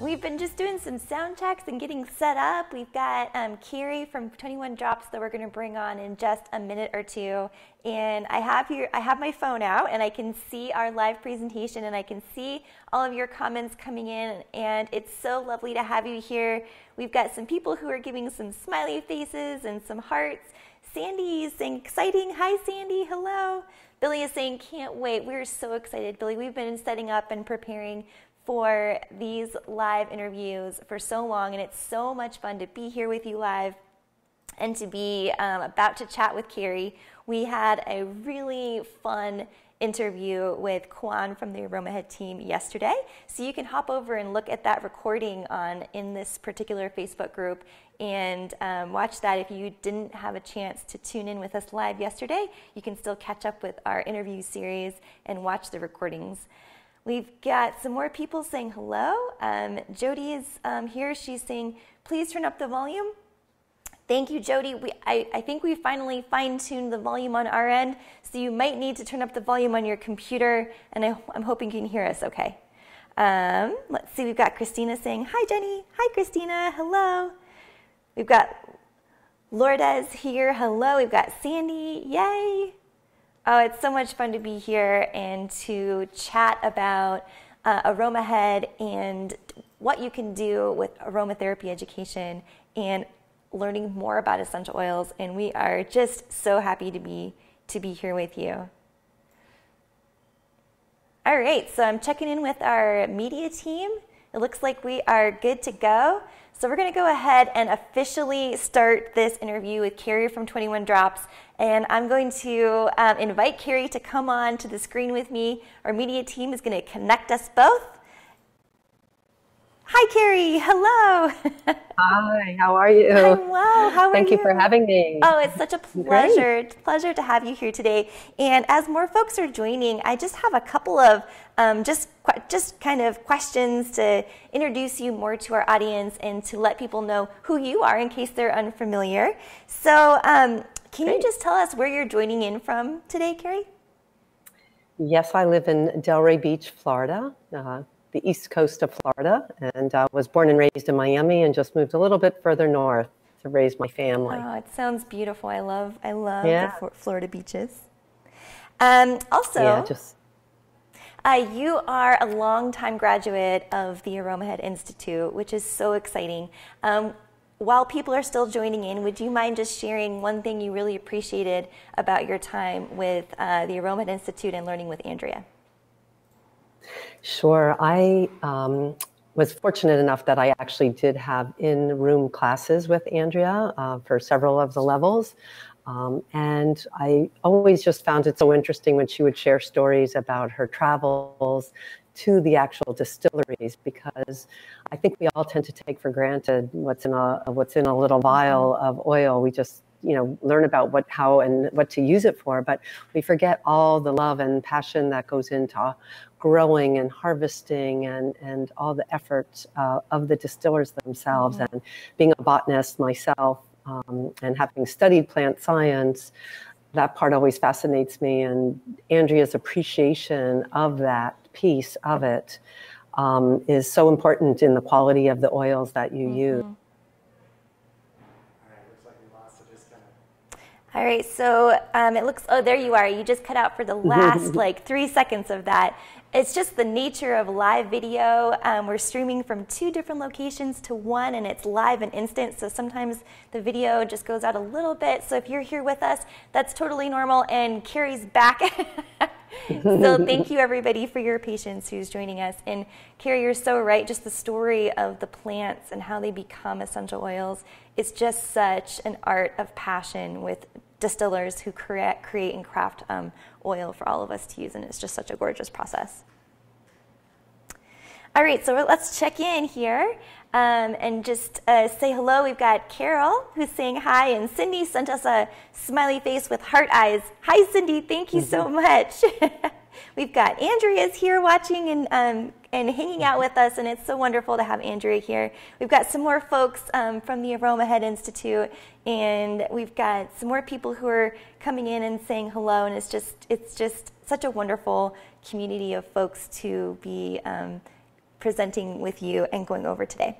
We've been just doing some sound checks and getting set up. We've got Cary from 21 Drops that we're going to bring on in just a minute or two. And I have my phone out and I can see our live presentation and I can see all of your comments coming in, and it's so lovely to have you here. We've got some people who are giving some smiley faces and some hearts. Sandy is saying exciting. Hi Sandy, hello. Billy is saying can't wait. We're so excited, Billy. We've been setting up and preparing for these live interviews for so long, and it's so much fun to be here with you live and to be about to chat with Cary. We had a really fun interview with Kwan from the Aromahead team yesterday, so you can hop over and look at that recording in this particular Facebook group and watch that. If you didn't have a chance to tune in with us live yesterday, you can still catch up with our interview series and watch the recordings. We've got some more people saying hello. Jody is here. She's saying, please turn up the volume. Thank you, Jody. I think we finally fine-tuned the volume on our end, so you might need to turn up the volume on your computer, and I'm hoping you can hear us okay. Let's see, we've got Christina saying, hi, Jenny. Hi, Christina. Hello. We've got Lourdes here. Hello. We've got Sandy. Yay. Oh, it's so much fun to be here and to chat about Aromahead and what you can do with aromatherapy education and learning more about essential oils. And we are just so happy to be here with you. All right, so I'm checking in with our media team. It looks like we are good to go. So we're going to go ahead and officially start this interview with Cary from 21 Drops. And I'm going to invite Cary to come on to the screen with me. Our media team is going to connect us both. Hi, Cary. Hello. Hi, how are you? I'm well. How are you? Thank you for having me. Oh, it's such a pleasure to have you here today. And as more folks are joining, I just have a couple of just kind of questions to introduce you more to our audience and to let people know who you are in case they're unfamiliar. So can you just tell us where you're joining in from today, Cary? Yes, I live in Delray Beach, Florida, the east coast of Florida, and was born and raised in Miami and just moved a little bit further north to raise my family. Oh, it sounds beautiful. I love the Florida beaches. Also, you are a longtime graduate of the Aromahead Institute, which is so exciting. While people are still joining in, would you mind just sharing one thing you really appreciated about your time with the Aromahead Institute and learning with Andrea? Sure. I was fortunate enough that I actually did have in-room classes with Andrea for several of the levels. And I always just found it so interesting when she would share stories about her travels to the actual distilleries, because I think we all tend to take for granted what's in a little vial of oil. We just learn about how and what to use it for, but we forget all the love and passion that goes into growing and harvesting and all the efforts of the distillers themselves. And being a botanist myself and having studied plant science, that part always fascinates me. And Andrea's appreciation of that piece of it is so important in the quality of the oils that you use. All right, so it looks, oh, there you are. You just cut out for the last 3 seconds of that. It's just the nature of live video. We're streaming from 2 different locations to 1, and it's live and instant, so sometimes the video just goes out a little bit. So if you're here with us, that's totally normal, and Cary's back. So thank you, everybody, for your patience who's joining us. And Cary, you're so right. Just the story of the plants and how they become essential oils. It's just such an art of passion with distillers who create and craft oil for all of us to use, and it's just such a gorgeous process. All right, so let's check in here and just say hello. We've got Carol who's saying hi, and Cindy sent us a smiley face with heart eyes. Hi, Cindy. Thank you so much. We've got Andrea's here watching and hanging out with us, and it's so wonderful to have Andrea here. We've got some more folks from the Aromahead Institute, and we've got some more people who are coming in and saying hello, and it's just such a wonderful community of folks to be presenting with you and going over today.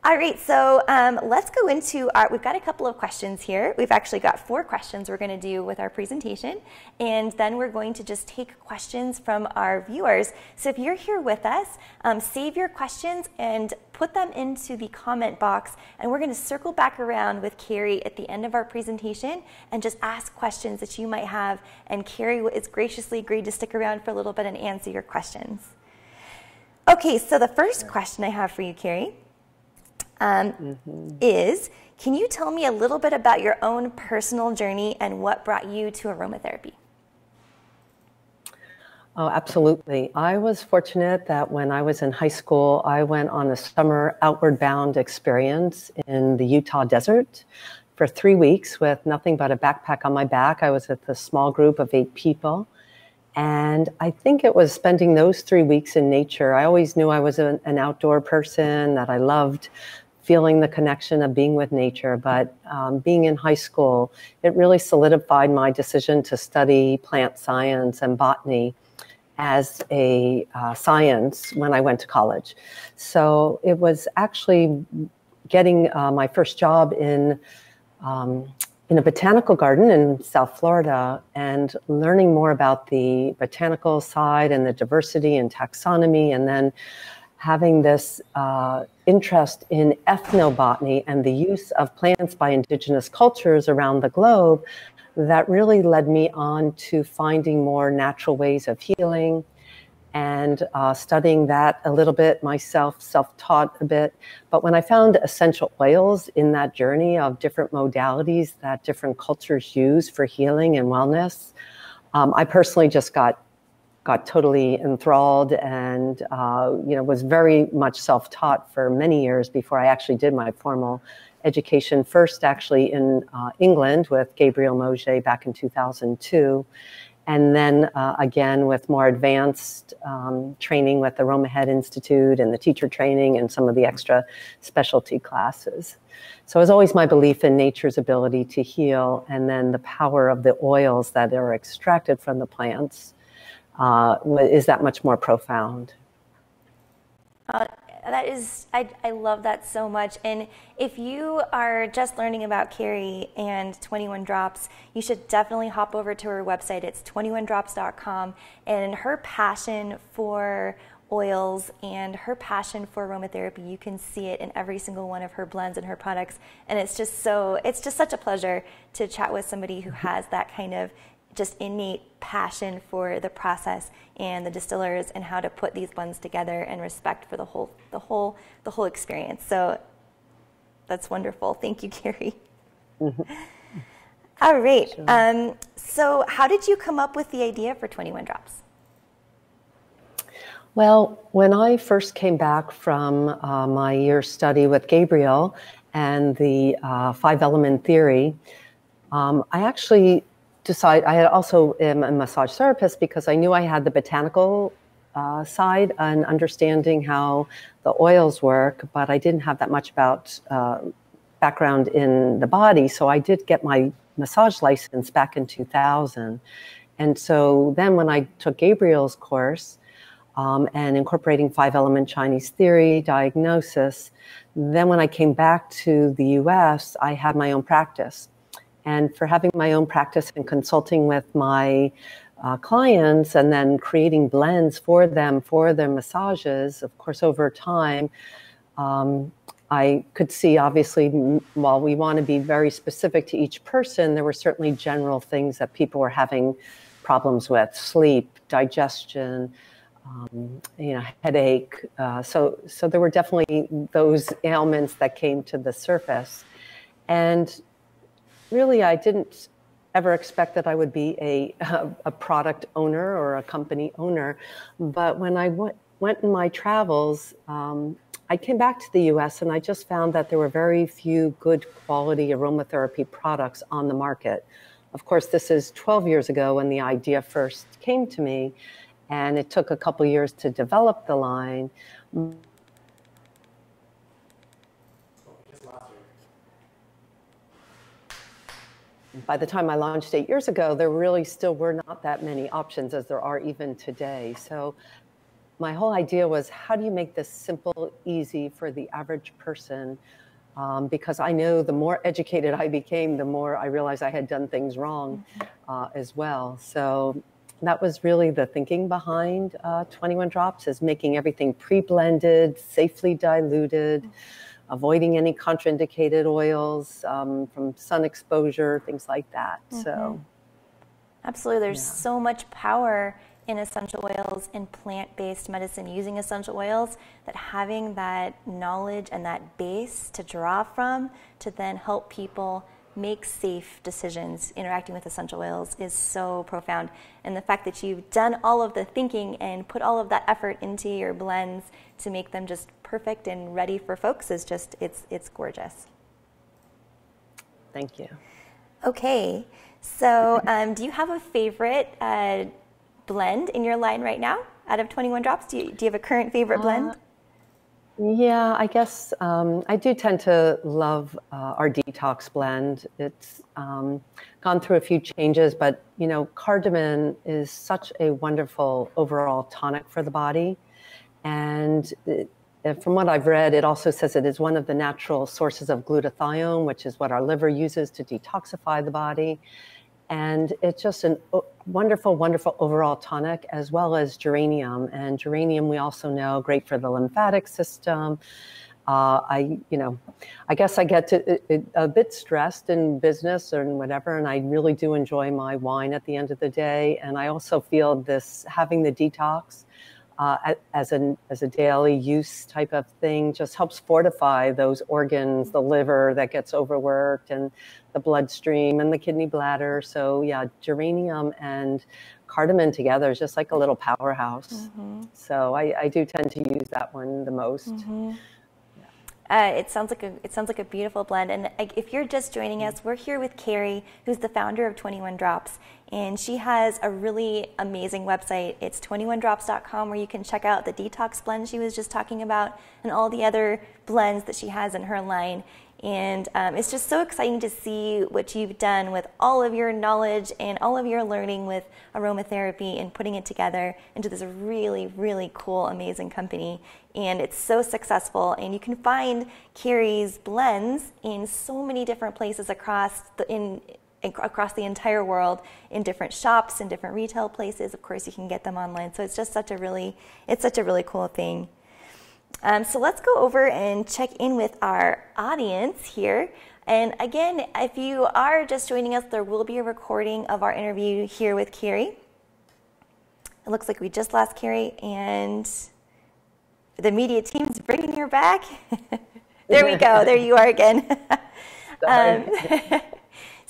All right, so let's go into we've got a couple of questions here. We've actually got 4 questions we're going to do with our presentation, and then we're going to just take questions from our viewers. So if you're here with us, save your questions and put them into the comment box, and we're going to circle back around with Cary at the end of our presentation and just ask questions that you might have, and Cary is graciously agreed to stick around for a little bit and answer your questions. Okay, so the first question I have for you, Cary, is, can you tell me a little bit about your own personal journey and what brought you to aromatherapy? Oh, absolutely. I was fortunate that when I was in high school, I went on a summer outward bound experience in the Utah desert for 3 weeks with nothing but a backpack on my back. I was with a small group of 8 people. And I think it was spending those 3 weeks in nature. I always knew I was an outdoor person, that I loved feeling the connection of being with nature. But being in high school, it really solidified my decision to study plant science and botany as a science when I went to college. So it was actually getting my first job in a botanical garden in South Florida and learning more about the botanical side and the diversity and taxonomy, and then having this interest in ethnobotany and the use of plants by indigenous cultures around the globe that really led me on to finding more natural ways of healing and studying that a little bit myself, self-taught a bit. But when I found essential oils in that journey of different modalities that different cultures use for healing and wellness, I personally just got totally enthralled and was very much self-taught for many years before I actually did my formal education. First, actually in England with Gabriel Moget back in 2002. And then again with more advanced training with the Aromahead Institute and the teacher training and some of the extra specialty classes. So it was always my belief in nature's ability to heal, and then the power of the oils that are extracted from the plants is that much more profound. That is, I love that so much. And if you are just learning about Cary and 21 Drops, you should definitely hop over to her website. It's 21drops.com. And her passion for oils and her passion for aromatherapy, you can see it in every single one of her blends and her products. And it's just such a pleasure to chat with somebody who has that kind of just innate passion for the process and the distillers and how to put these blends together, and respect for the whole experience. So that's wonderful. Thank you, Cary. Mm-hmm. All right. Sure. So how did you come up with the idea for 21 Drops? Well, when I first came back from my year study with Gabriel and the 5-element theory, I actually I had also am a massage therapist because I knew I had the botanical side and understanding how the oils work, but I didn't have that much about background in the body. So I did get my massage license back in 2000. And so then when I took Gabriel's course and incorporating 5-element Chinese theory, diagnosis, then when I came back to the US, I had my own practice. And for having my own practice and consulting with my clients and then creating blends for them for their massages, of course, over time, I could see, obviously, while we want to be very specific to each person, there were certainly general things that people were having problems with: sleep, digestion, headache. So there were definitely those ailments that came to the surface. And really, I didn't ever expect that I would be a product owner or a company owner. But when I went in my travels, I came back to the US and I just found that there were very few good quality aromatherapy products on the market. Of course, this is 12 years ago when the idea first came to me, and it took a couple years to develop the line. By the time I launched 8 years ago, there really still were not that many options as there are even today. So my whole idea was, how do you make this simple, easy for the average person? Because I know the more educated I became, the more I realized I had done things wrong as well. So that was really the thinking behind 21 Drops, is making everything pre-blended, safely diluted, avoiding any contraindicated oils from sun exposure, things like that. So, absolutely, there's so much power in essential oils and plant-based medicine, using essential oils, that having that knowledge and that base to draw from to then help people make safe decisions interacting with essential oils is so profound. And the fact that you've done all of the thinking and put all of that effort into your blends to make them just perfect and ready for folks is just, it's gorgeous. thank you. Okay, so do you have a favorite blend in your line right now out of 21 Drops? Do you have a current favorite blend? Yeah, I guess I do tend to love our detox blend. It's gone through a few changes, but you know, cardamom is such a wonderful overall tonic for the body. And from what I've read, it also says it is one of the natural sources of glutathione, which is what our liver uses to detoxify the body. And it's just a wonderful, wonderful overall tonic, as well as geranium. And geranium, we also know, great for the lymphatic system. I guess I get a bit stressed in business and whatever, and I really do enjoy my wine at the end of the day. And I also feel this, having the detox as a daily use type of thing, just helps fortify those organs, the liver that gets overworked, and the bloodstream and the kidney bladder. So yeah, geranium and cardamom together is just like a little powerhouse. So I do tend to use that one the most. It sounds like a beautiful blend. And if you're just joining us, we're here with Cary, who's the founder of 21 Drops, and she has a really amazing website. It's 21drops.com, where you can check out the detox blend she was just talking about and all the other blends that she has in her line. And it's just so exciting to see what you've done with all of your knowledge and all of your learning with aromatherapy and putting it together into this really, really cool, amazing company. And it's so successful. And you can find Cary's blends in so many different places across the entire world, in different shops, in different retail places. Of course, you can get them online. So it's just such a really cool thing. So let's go over and check in with our audience here. And again, if you are just joining us, there will be a recording of our interview here with Cary. It looks like we just lost Cary, and the media team's bringing her back. There we go. There you are again.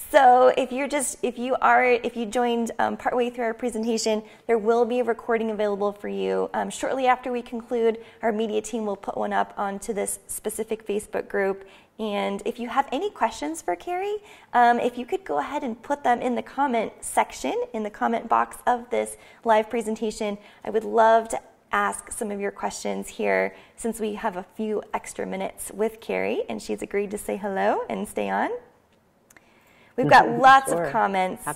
So if you joined partway through our presentation, there will be a recording available for you. Shortly after we conclude, our media team will put one up onto this specific Facebook group. And if you have any questions for Cary, if you could go ahead and put them in the comment section, in the comment box of this live presentation, I would love to ask some of your questions here, since we have a few extra minutes with Cary, and she's agreed to say hello and stay on. We've got lots of comments.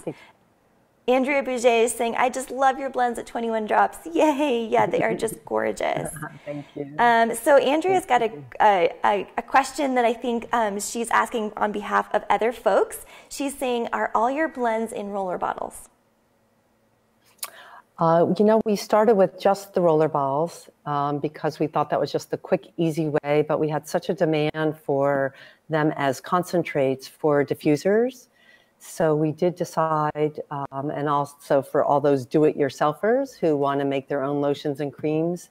Andrea Bouget is saying, I just love your blends at 21 Drops. Yay. Yeah, they are just gorgeous. Thank you. So Andrea's got a question that I think she's asking on behalf of other folks. She's saying, are all your blends in roller bottles? We started with just the roller balls because we thought that was just the quick, easy way, but we had such a demand for them as concentrates for diffusers. So we did decide, and also for all those do-it-yourselfers who want to make their own lotions and creams,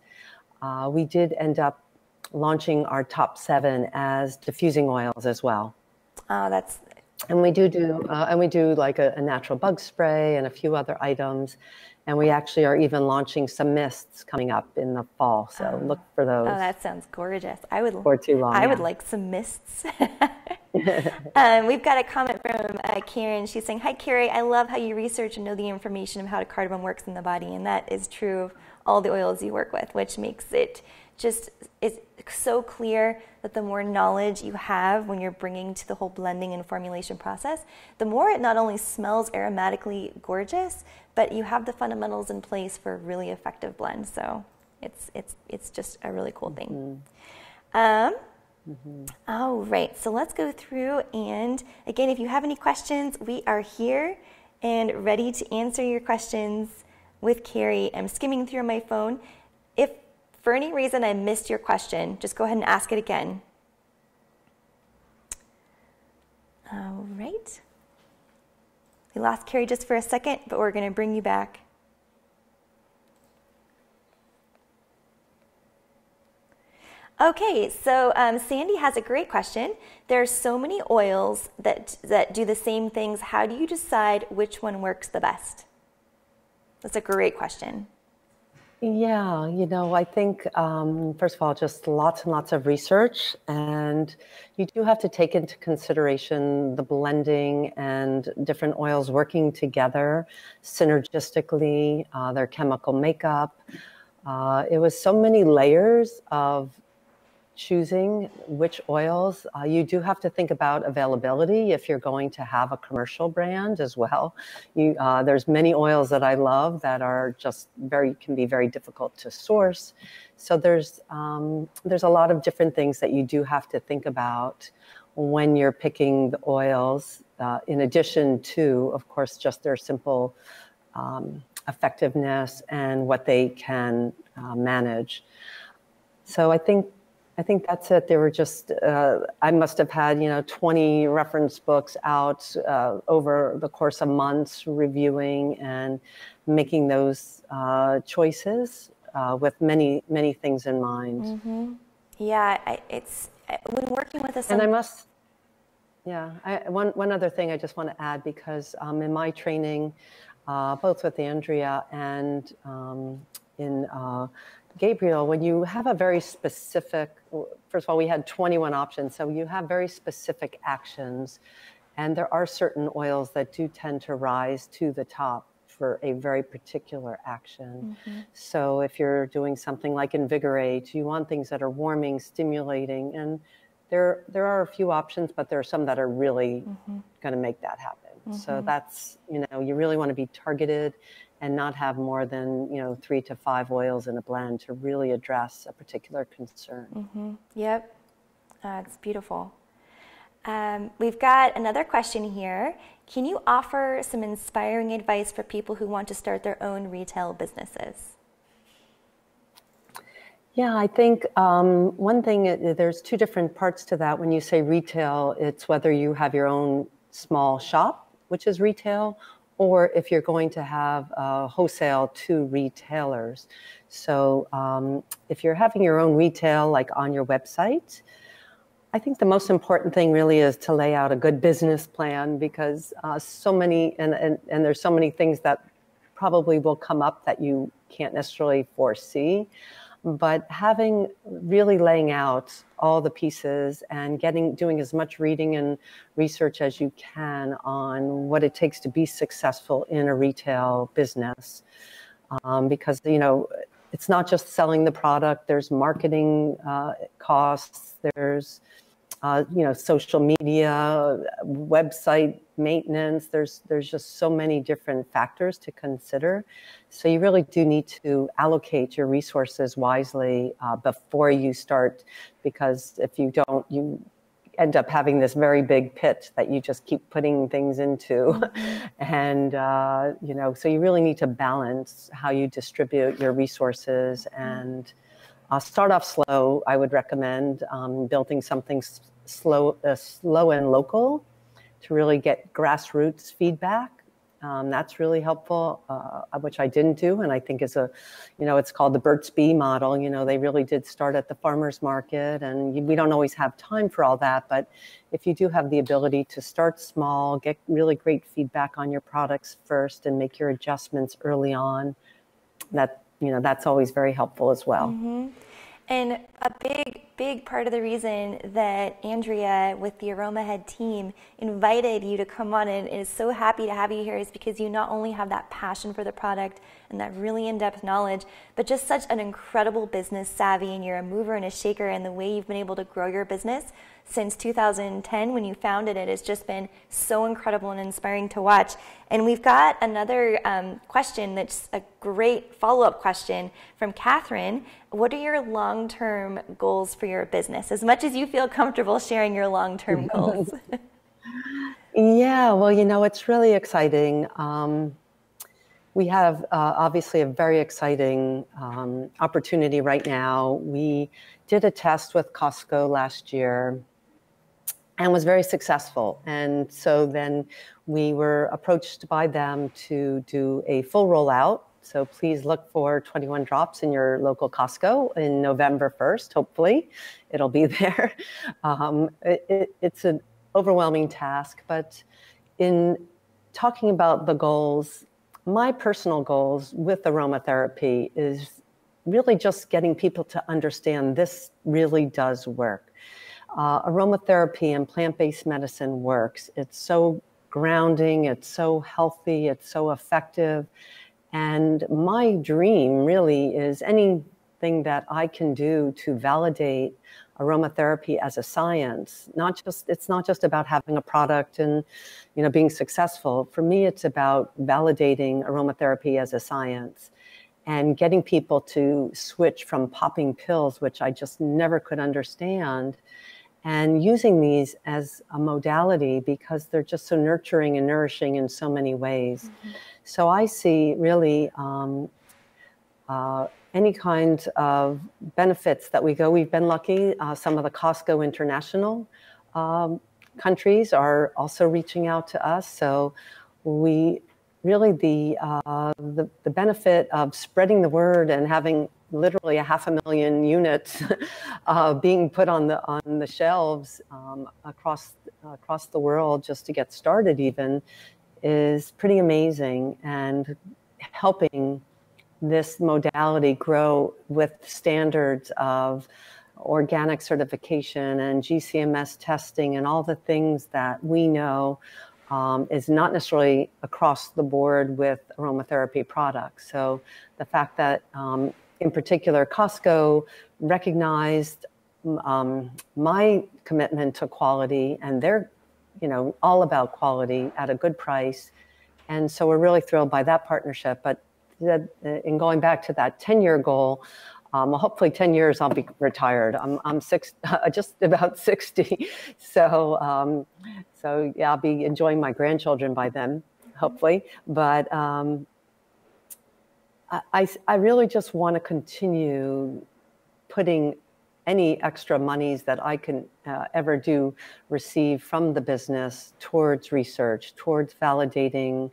we did end up launching our top 7 as diffusing oils as well. And we do like a natural bug spray and a few other items. And we actually are even launching some mists coming up in the fall. So look for those. Oh, that sounds gorgeous. I would like some mists. We've got a comment from Karen. She's saying, hi, Cary. I love how you research and know the information of how cardamom works in the body. And that is true of all the oils you work with, which makes it it's so clear that the more knowledge you have when you're bringing to the whole blending and formulation process, the more it not only smells aromatically gorgeous, but you have the fundamentals in place for a really effective blend. So It's just a really cool thing. All right, so let's go through, and again, if you have any questions, we are here and ready to answer your questions with Cary. I'm skimming through my phone. If for any reason I missed your question, just go ahead and ask it again. All right. We lost Cary just for a second, but we're going to bring you back. Okay, so Sandy has a great question. There are so many oils that do the same things. How do you decide which one works the best? That's a great question. Yeah, I think, first of all, just lots and lots of research. And you do have to take into consideration the blending and different oils working together synergistically, their chemical makeup. It was so many layers of choosing which oils. You do have to think about availability if you're going to have a commercial brand as well. There's many oils that I love that are just can be very difficult to source. So there's a lot of different things that you do have to think about when you're picking the oils, in addition to, of course, just their simple effectiveness and what they can manage. So I think that's it. There were just, I must have had, 20 reference books out over the course of months, reviewing and making those choices with many, many things in mind. Mm-hmm. Yeah, it's when working with a... And I must, one other thing I just want to add, because in my training, both with Andrea and in Gabriel, when you have a very specific, first of all, we had 21 options, so you have very specific actions, and there are certain oils that do tend to rise to the top for a very particular action. Mm-hmm. So if you're doing something like invigorate, you want things that are warming, stimulating, and there are a few options, but there are some that are really going to make that happen. Mm-hmm. So that's, you really want to be targeted and not have more than 3 to 5 oils in a blend to really address a particular concern. Mm-hmm. Yep, it's beautiful. We've got another question here. Can you offer some inspiring advice for people who want to start their own retail businesses? Yeah, I think one thing, there's 2 different parts to that. When you say retail, it's whether you have your own small shop, which is retail, or if you're going to have wholesale to retailers. So if you're having your own retail, like on your website, I think the most important thing really is to lay out a good business plan, because so many, and there's so many things that probably will come up that you can't necessarily foresee. But really laying out all the pieces and doing as much reading and research as you can on what it takes to be successful in a retail business. Because, it's not just selling the product, there's marketing costs, there's, social media, website maintenance, there's just so many different factors to consider. So you really do need to allocate your resources wisely before you start, because if you don't, you end up having this very big pit that you just keep putting things into. And, so you really need to balance how you distribute your resources and start off slow. I would recommend building something slow and local to really get grassroots feedback. That's really helpful, which I didn't do, and I think is it's called the Burt's Bee model. They really did start at the farmer's market, and we don't always have time for all that, but if you do have the ability to start small, get really great feedback on your products first, and make your adjustments early on, that's always very helpful as well. Mm-hmm. And a big big part of the reason that Andrea with the Aromahead team invited you to come on and is so happy to have you here is because you not only have that passion for the product and that really in-depth knowledge, but just such an incredible business savvy, and you're a mover and a shaker, and the way you've been able to grow your business since 2010 when you founded it has just been so incredible and inspiring to watch. And we've got another question that's a great follow-up question from Catherine. What are your long-term goals for your business? As much as you feel comfortable sharing your long-term goals. Yeah, well, you know, it's really exciting. We have obviously a very exciting opportunity right now. We did a test with Costco last year and was very successful. And so then we were approached by them to do a full rollout. So please look for 21 Drops in your local Costco in November 1st, hopefully. It'll be there. It's an overwhelming task, but in talking about the goals, my personal goals with aromatherapy is really just getting people to understand this really does work. Aromatherapy and plant-based medicine works. It's so grounding, it's so healthy, it's so effective. And my dream really is anything that I can do to validate aromatherapy as a science. It's not just about having a product and, you know, being successful. For me, it's about validating aromatherapy as a science and getting people to switch from popping pills, which I just never could understand, and using these as a modality because they're just so nurturing and nourishing in so many ways. Mm-hmm. So I see really any kind of benefits that we go. We've been lucky. Some of the Costco International countries are also reaching out to us. So we really, the benefit of spreading the word and having literally 500,000 units being put on the shelves across the world just to get started even is pretty amazing, and helping this modality grow with standards of organic certification and GCMS testing and all the things that we know is not necessarily across the board with aromatherapy products. So the fact that in particular Costco recognized my commitment to quality, and they're, you know, all about quality at a good price. And so we're really thrilled by that partnership. But in going back to that 10-year goal, well, hopefully 10 years I'll be retired. I'm just about 60. So yeah, I'll be enjoying my grandchildren by then, hopefully. But I really just want to continue putting any extra monies that I can ever receive from the business towards research, towards validating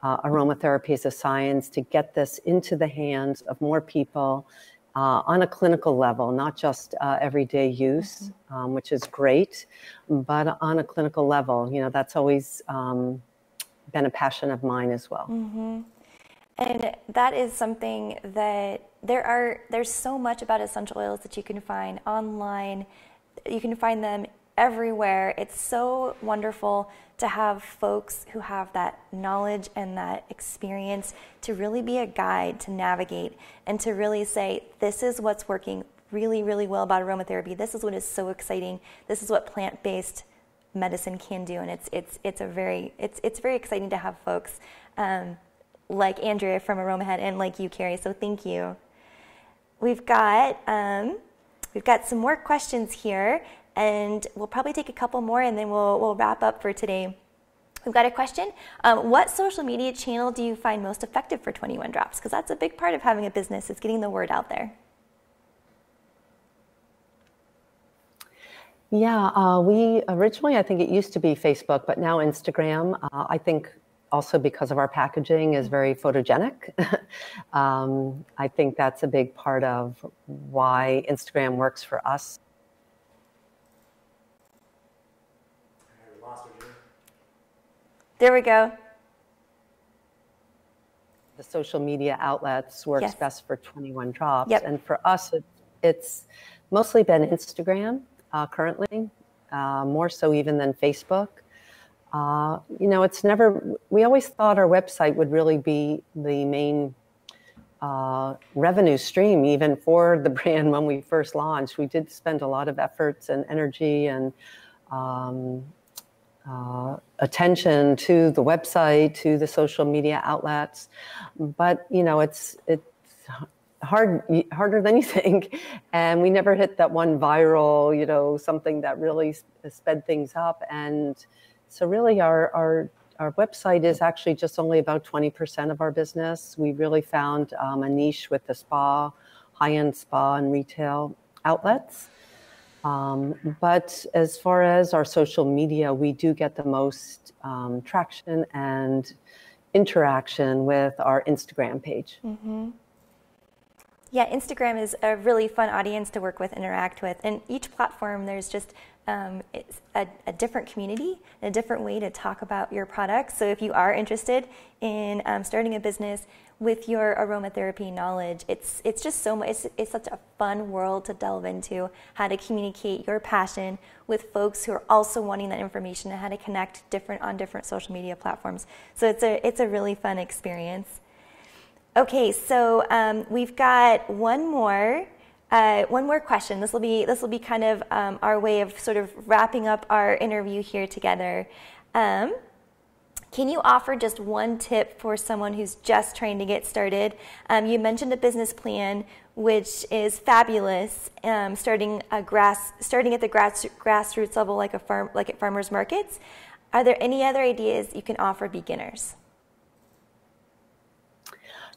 aromatherapy as a science, to get this into the hands of more people on a clinical level, not just everyday use, which is great, but on a clinical level. You know, that's always been a passion of mine as well. Mm-hmm. And that is something that there's so much about essential oils that you can find online. You can find them everywhere. It's so wonderful to have folks who have that knowledge and that experience to really be a guide to navigate and to really say, this is what's working really, really well about aromatherapy. This is what is so exciting. This is what plant-based medicine can do. And it's very exciting to have folks like Andrea from Aromahead and like you, Cary. So thank you. We've got some more questions here, and we'll probably take a couple more, and then we'll wrap up for today. We've got a question. What social media channel do you find most effective for 21 Drops? Because that's a big part of having a business, is getting the word out there. Yeah, we originally, I think it used to be Facebook, but now Instagram. I think also because of our packaging is very photogenic. I think that's a big part of why Instagram works for us. There we go. The social media outlets works best for 21 Drops. Yep. And for us, it's Mostly been Instagram currently, more so even than Facebook. You know, it's never, we always thought our website would really be the main revenue stream, even for the brand when we first launched. We did spend a lot of efforts and energy and attention to the website, to the social media outlets. But, you know, it's harder than you think. And we never hit that one viral, you know, something that really sped things up. And so really our website is actually just only about 20% of our business. We really found a niche with the spa, high-end spa and retail outlets. But as far as our social media, we do get the most traction and interaction with our Instagram page. Mm-hmm. Yeah, Instagram is a really fun audience to work with, interact with. And each platform, there's just it's a different community, a different way to talk about your products. So if you are interested in starting a business with your aromatherapy knowledge, it's just so much, it's such a fun world to delve into, how to communicate your passion with folks who are also wanting that information and how to connect on different social media platforms. So it's a really fun experience. Okay, so we've got one more question. This will be kind of our way of sort of wrapping up our interview here together. Can you offer just one tip for someone who's just trying to get started? You mentioned a business plan, which is fabulous. Starting at the grassroots level, like at farmers markets. Are there any other ideas you can offer beginners?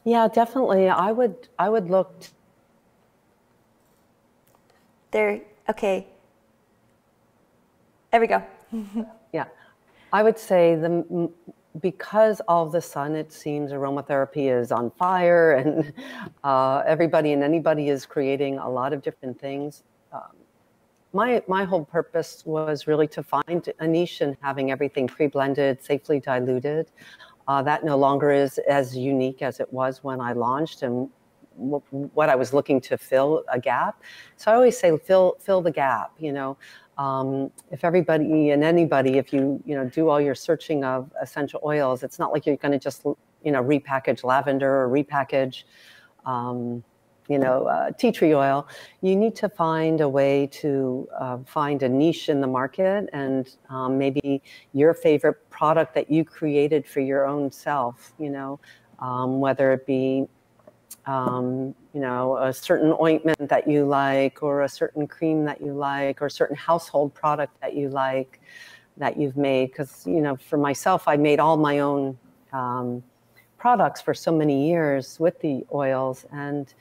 Yeah, definitely. I would look. There. Okay. There we go. Yeah, I would say because all of a sudden it seems aromatherapy is on fire, and everybody and anybody is creating a lot of different things. My whole purpose was really to find a niche in having everything pre-blended, safely diluted. That no longer is as unique as it was when I launched, and what I was looking to fill a gap. So I always say fill the gap. You know, if everybody and anybody, if you do all your searching of essential oils, it's not like you're going to just repackage lavender or repackage tea tree oil. You need to find a way to find a niche in the market, and maybe your favorite product that you created for your own self, whether it be a certain ointment that you like, or a certain cream that you like, or a certain household product that you like, that you've made. Because, for myself, I made all my own products for so many years with the oils. And,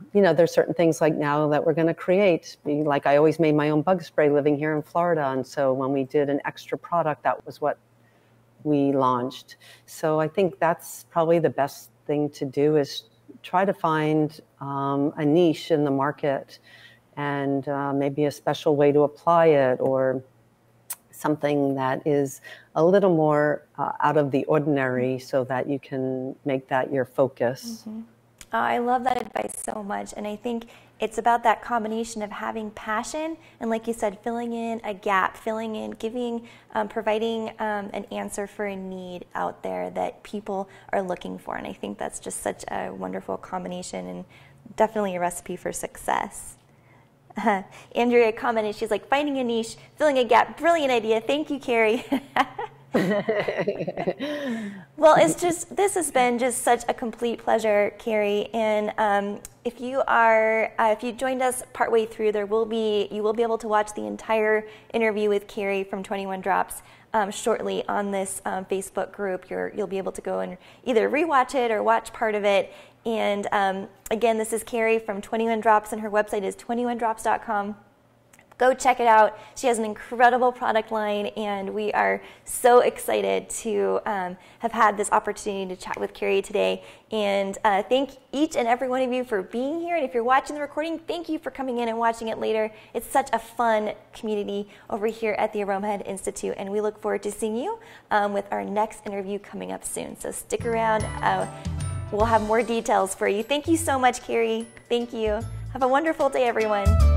there's certain things like now that we're going to create. Like I always made my own bug spray living here in Florida. And so when we did an extra product, that was what we launched. So I think that's probably the best thing to do, is try to find a niche in the market, and maybe a special way to apply it, or something that is a little more out of the ordinary, so that you can make that your focus. Mm-hmm. I love that advice so much, and I think it's about that combination of having passion and, like you said, filling in a gap, providing an answer for a need out there that people are looking for. And I think that's just such a wonderful combination, and definitely a recipe for success. Andrea commented, she's like, finding a niche, filling a gap, brilliant idea. Thank you, Cary. Well, this has been just such a complete pleasure, Cary. And if you joined us partway through, you will be able to watch the entire interview with Cary from 21 Drops shortly on this Facebook group. You'll be able to go and either rewatch it or watch part of it. And again, this is Cary from 21 Drops, and her website is 21drops.com. Go check it out. She has an incredible product line, and we are so excited to have had this opportunity to chat with Cary today. And thank each and every one of you for being here. And if you're watching the recording, thank you for coming in and watching it later. It's such a fun community over here at the Aromahead Institute, and we look forward to seeing you with our next interview coming up soon. So stick around. We'll have more details for you. Thank you so much, Cary. Thank you. Have a wonderful day, everyone.